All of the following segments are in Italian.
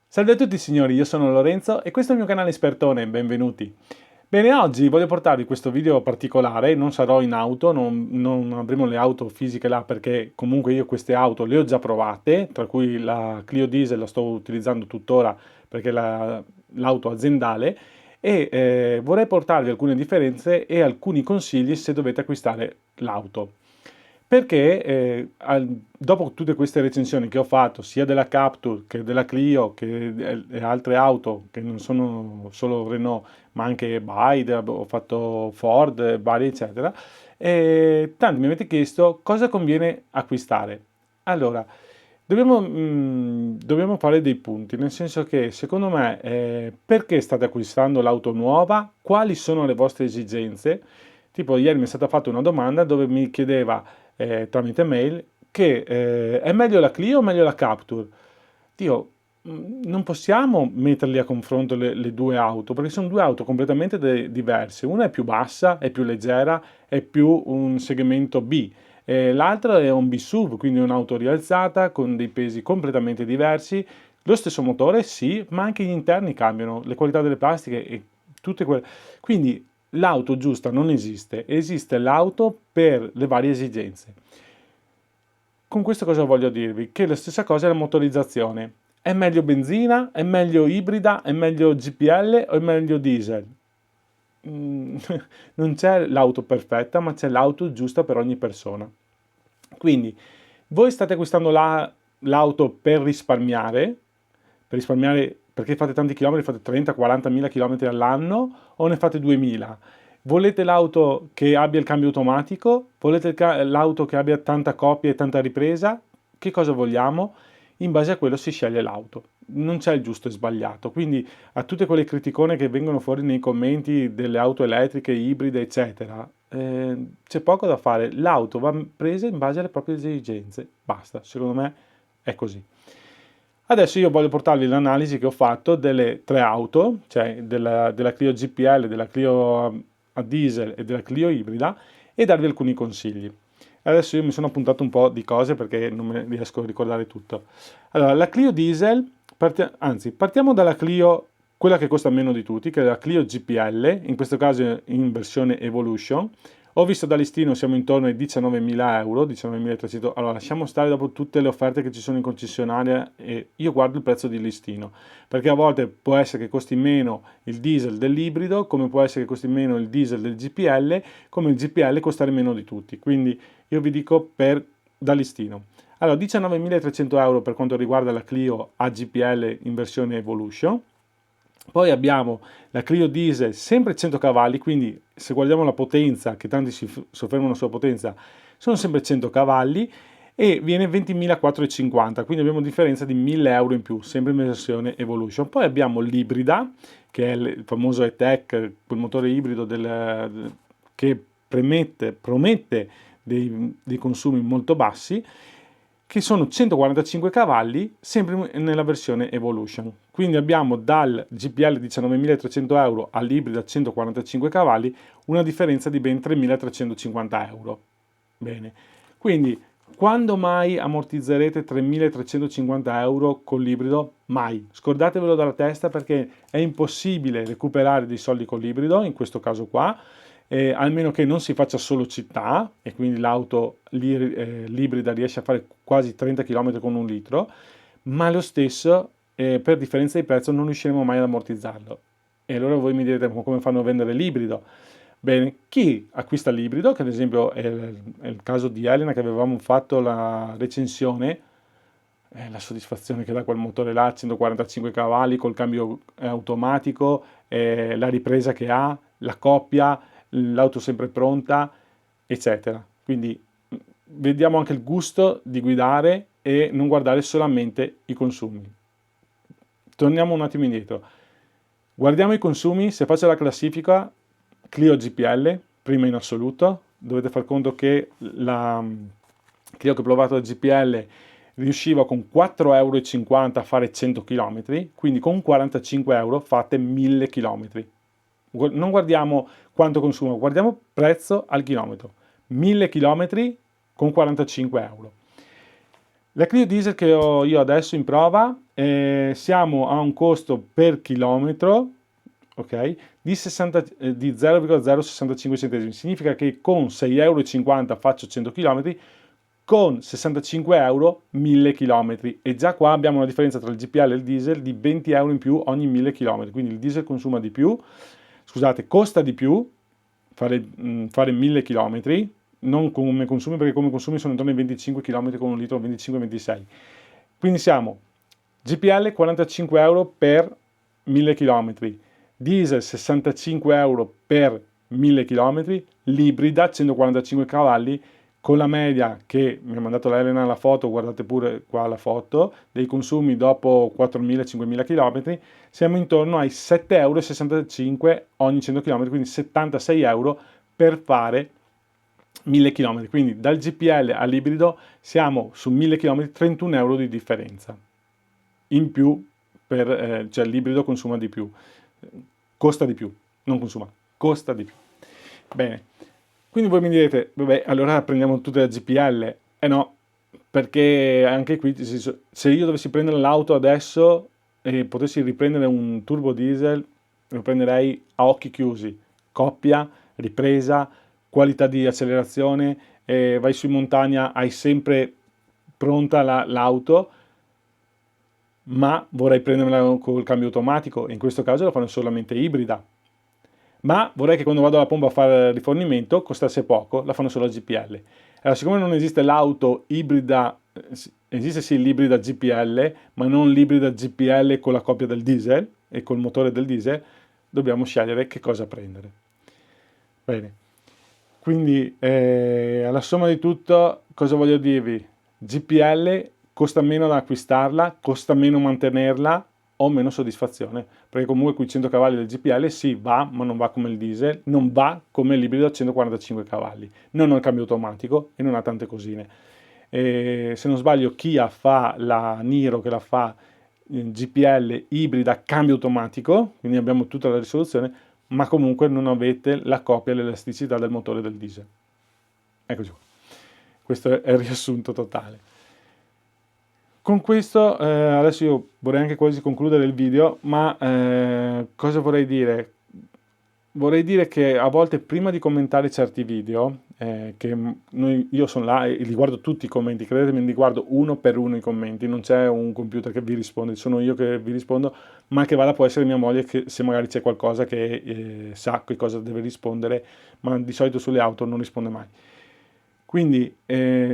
Salve a tutti signori, io sono Lorenzo e questo è il mio canale Espertone, benvenuti. Bene, oggi voglio portarvi questo video particolare, non sarò in auto, non avremo le auto fisiche là perché comunque io queste auto le ho già provate, tra cui la Clio Diesel la sto utilizzando tuttora perché è l'auto aziendale e vorrei portarvi alcune differenze e alcuni consigli se dovete acquistare l'auto. Perché dopo tutte queste recensioni che ho fatto, sia della Captur che della Clio, che altre auto che non sono solo Renault, ma anche Byde, ho fatto Ford, vari eccetera, e tanti mi avete chiesto cosa conviene acquistare. Allora, dobbiamo fare dei punti, nel senso che secondo me perché state acquistando l'auto nuova, quali sono le vostre esigenze? Tipo ieri mi è stata fatta una domanda dove mi chiedeva tramite mail che è meglio la Clio o meglio la Captur? Dio, non possiamo metterli a confronto le due auto perché sono due auto completamente diverse. Una è più bassa, è più leggera, è più un segmento B. L'altra è un B-SUV, quindi un'auto rialzata con dei pesi completamente diversi. Lo stesso motore, sì, ma anche gli interni cambiano, le qualità delle plastiche e tutte quelle. Quindi l'auto giusta non esiste, esiste l'auto per le varie esigenze. Con questo cosa voglio dirvi? Che la stessa cosa è la motorizzazione. È meglio benzina? È meglio ibrida? È meglio GPL o è meglio diesel? Mm, non c'è l'auto perfetta, ma c'è l'auto giusta per ogni persona. Quindi, voi state acquistando l'auto per risparmiare perché fate tanti chilometri, fate 30-40 mila chilometri all'anno o ne fate 2000? Volete l'auto che abbia il cambio automatico? Volete l'auto che abbia tanta coppia e tanta ripresa? Che cosa vogliamo? In base a quello si sceglie l'auto. Non c'è il giusto e sbagliato. Quindi a tutte quelle criticone che vengono fuori nei commenti delle auto elettriche, ibride, eccetera, c'è poco da fare. L'auto va presa in base alle proprie esigenze. Basta, secondo me è così. Adesso io voglio portarvi l'analisi che ho fatto delle tre auto, cioè della Clio GPL, della Clio a diesel e della Clio ibrida e darvi alcuni consigli. Adesso io mi sono appuntato un po' di cose perché non me ne riesco a ricordare tutto. Allora, la Clio diesel, partiamo dalla Clio, quella che costa meno di tutti, che è la Clio GPL, in questo caso in versione Evolution. Ho visto da listino siamo intorno ai 19.000 euro, 19.300. Allora lasciamo stare dopo tutte le offerte che ci sono in concessionaria e io guardo il prezzo di listino, perché a volte può essere che costi meno il diesel dell'ibrido, come può essere che costi meno il diesel del GPL, come il GPL costare meno di tutti. Quindi io vi dico da listino. Allora, 19.300 euro per quanto riguarda la Clio AGPL in versione Evolution. Poi abbiamo la Clio Diesel, sempre 100 cavalli, quindi se guardiamo la potenza, che tanti si soffermano sulla potenza, sono sempre 100 cavalli e viene 20.450, quindi abbiamo differenza di 1.000 euro in più, sempre in versione Evolution. Poi abbiamo l'ibrida, che è il famoso E-Tech, quel motore ibrido che promette dei consumi molto bassi, che sono 145 cavalli, sempre nella versione Evolution. Quindi abbiamo dal GPL 19.300 euro all'ibrida 145 cavalli una differenza di ben 3.350 euro. Bene, quindi quando mai ammortizzerete 3.350 euro con l'ibrido? Mai. Scordatevelo dalla testa perché è impossibile recuperare dei soldi con l'ibrido, in questo caso qua, almeno che non si faccia solo città e quindi l'auto l'ibrida riesce a fare quasi 30 km con un litro, ma lo stesso per differenza di prezzo non riusciremo mai ad ammortizzarlo. E allora voi mi direte come fanno a vendere l'ibrido? Bene, chi acquista l'ibrido, che ad esempio è il caso di Elena che avevamo fatto la recensione, la soddisfazione che dà quel motore là, 145 cavalli col cambio automatico, la ripresa che ha, la coppia, l'auto sempre pronta, eccetera. Quindi vediamo anche il gusto di guidare e non guardare solamente i consumi. Torniamo un attimo indietro. Guardiamo i consumi, se faccio la classifica, Clio GPL, prima in assoluto, dovete far conto che la Clio che ho provato da GPL riusciva con 4,50 euro a fare 100 km, quindi con 45 euro fate 1000 km. Non guardiamo quanto consuma, guardiamo prezzo al chilometro. 1000 km con 45 euro. La Clio Diesel che ho io adesso in prova, siamo a un costo per chilometro, ok, di 0,065 centesimi. Significa che con 6,50 euro faccio 100 km, con 65 euro 1000 km. E già qua abbiamo una differenza tra il GPL e il diesel di 20 euro in più ogni 1000 km. Quindi il diesel consuma di più, scusate, costa di più fare 1000 km, non come consumi, perché come consumi sono intorno ai 25 km con un litro, 25-26. Quindi siamo GPL 45 euro per 1000 km, diesel 65 euro per 1000 km, l'ibrida 145 cavalli, con la media che mi ha mandato la Elena la foto, guardate pure qua la foto, dei consumi dopo 4.000-5.000 km, siamo intorno ai 7,65 euro ogni 100 km, quindi 76 euro per fare 1000 km. Quindi dal GPL all'ibrido siamo su 1000 km, 31 euro di differenza. In più, cioè l'ibrido consuma di più, costa di più, non consuma, costa di più. Bene, quindi voi mi direte, vabbè, allora prendiamo tutte la GPL. Eh no, perché anche qui, se io dovessi prendere l'auto adesso e potessi riprendere un turbo diesel, lo prenderei a occhi chiusi, coppia, ripresa, qualità di accelerazione, vai su in montagna, hai sempre pronta l'auto, ma vorrei prendermela col cambio automatico, e in questo caso la fanno solamente ibrida. Ma vorrei che quando vado alla pompa a fare rifornimento costasse poco, la fanno solo a GPL. Allora, siccome non esiste l'auto ibrida, esiste sì l'ibrida GPL, ma non l'ibrida GPL con la coppia del diesel e col motore del diesel, dobbiamo scegliere che cosa prendere. Bene, quindi alla somma di tutto, cosa voglio dirvi? GPL costa meno da acquistarla, costa meno mantenerla, ho meno soddisfazione, perché comunque quei 100 cavalli del GPL sì va, ma non va come il diesel, non va come l'ibrido a 145 cavalli, non ha il cambio automatico e non ha tante cosine. Se non sbaglio Kia fa la Niro che la fa GPL ibrida cambio automatico, quindi abbiamo tutta la risoluzione, ma comunque non avete la copia e l'elasticità del motore del diesel. Eccoci qua. Questo è il riassunto totale. Con questo adesso io vorrei anche quasi concludere il video, ma cosa vorrei dire? Vorrei dire che a volte prima di commentare certi video, io sono là e li guardo tutti i commenti, credetemi, li guardo uno per uno i commenti, non c'è un computer che vi risponde, sono io che vi rispondo, ma che vada può essere mia moglie che se magari c'è qualcosa che sa che cosa deve rispondere, ma di solito sulle auto non risponde mai. Quindi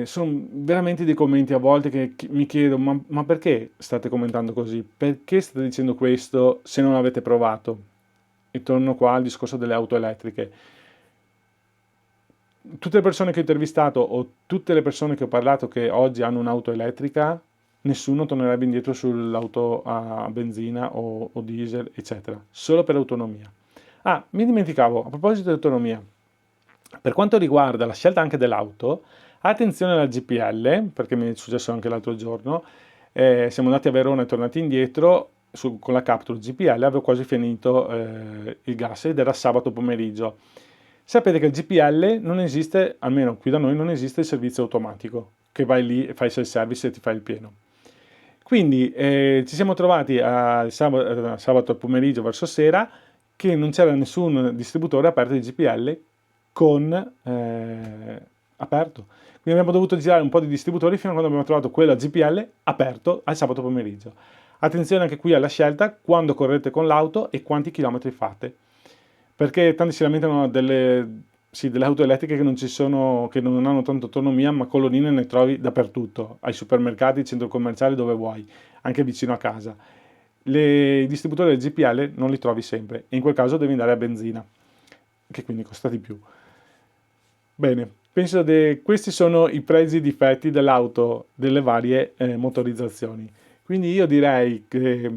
sono veramente dei commenti a volte che mi chiedo, ma perché state commentando così? Perché state dicendo questo se non avete provato? E torno qua al discorso delle auto elettriche. Tutte le persone che ho intervistato o tutte le persone che ho parlato che oggi hanno un'auto elettrica, nessuno tornerebbe indietro sull'auto a benzina o diesel, eccetera, solo per autonomia. Ah, mi dimenticavo, a proposito di autonomia, per quanto riguarda la scelta anche dell'auto, attenzione alla GPL, perché mi è successo anche l'altro giorno, siamo andati a Verona e tornati indietro con la Captur GPL, avevo quasi finito il gas ed era sabato pomeriggio. Sapete che il GPL non esiste, almeno qui da noi non esiste il servizio automatico, che vai lì e fai self-service e ti fai il pieno. Quindi ci siamo trovati sabato pomeriggio verso sera che non c'era nessun distributore aperto di GPL aperto. Quindi abbiamo dovuto girare un po' di distributori fino a quando abbiamo trovato quello a GPL aperto al sabato pomeriggio. Attenzione anche qui alla scelta, quando correte con l'auto e quanti chilometri fate. Perché tanti si lamentano delle auto elettriche che non ci sono, che non hanno tanta autonomia, ma colonnine ne trovi dappertutto, ai supermercati, centro commerciali, dove vuoi, anche vicino a casa. I distributori del GPL non li trovi sempre e in quel caso devi andare a benzina, che quindi costa di più. Bene, penso che questi sono i pregi e i difetti dell'auto delle varie motorizzazioni. Quindi io direi che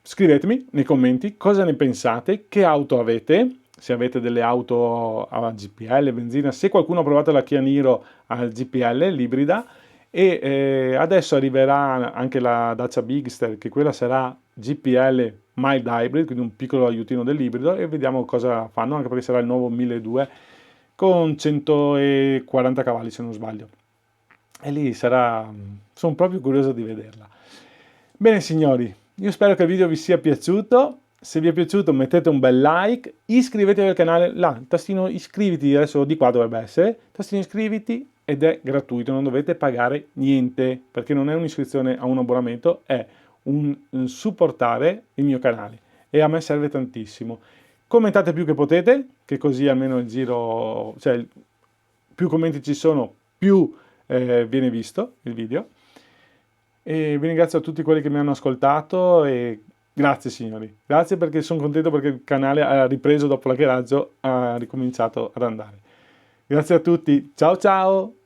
scrivetemi nei commenti cosa ne pensate, che auto avete, se avete delle auto a GPL, benzina, se qualcuno ha provato la Kia Niro al GPL, l'ibrida, e adesso arriverà anche la Dacia Bigster, che quella sarà GPL mild hybrid, quindi un piccolo aiutino dell'ibrido, e vediamo cosa fanno, anche perché sarà il nuovo 1200 con 140 cavalli se non sbaglio. e lì sarà, sono proprio curioso di vederla. Bene signori, io spero che il video vi sia piaciuto. Se vi è piaciuto mettete un bel like, iscrivetevi al canale, là, tastino iscriviti, adesso di qua dovrebbe essere, tastino iscriviti ed è gratuito, non dovete pagare niente, perché non è un'iscrizione a un abbonamento, è un supportare il mio canale e a me serve tantissimo. Commentate più che potete, che così almeno il giro, cioè più commenti ci sono, più viene visto il video. E vi ringrazio a tutti quelli che mi hanno ascoltato e grazie signori, grazie perché sono contento perché il canale ha ripreso dopo l'hackeraggio, ha ricominciato ad andare. Grazie a tutti, ciao ciao!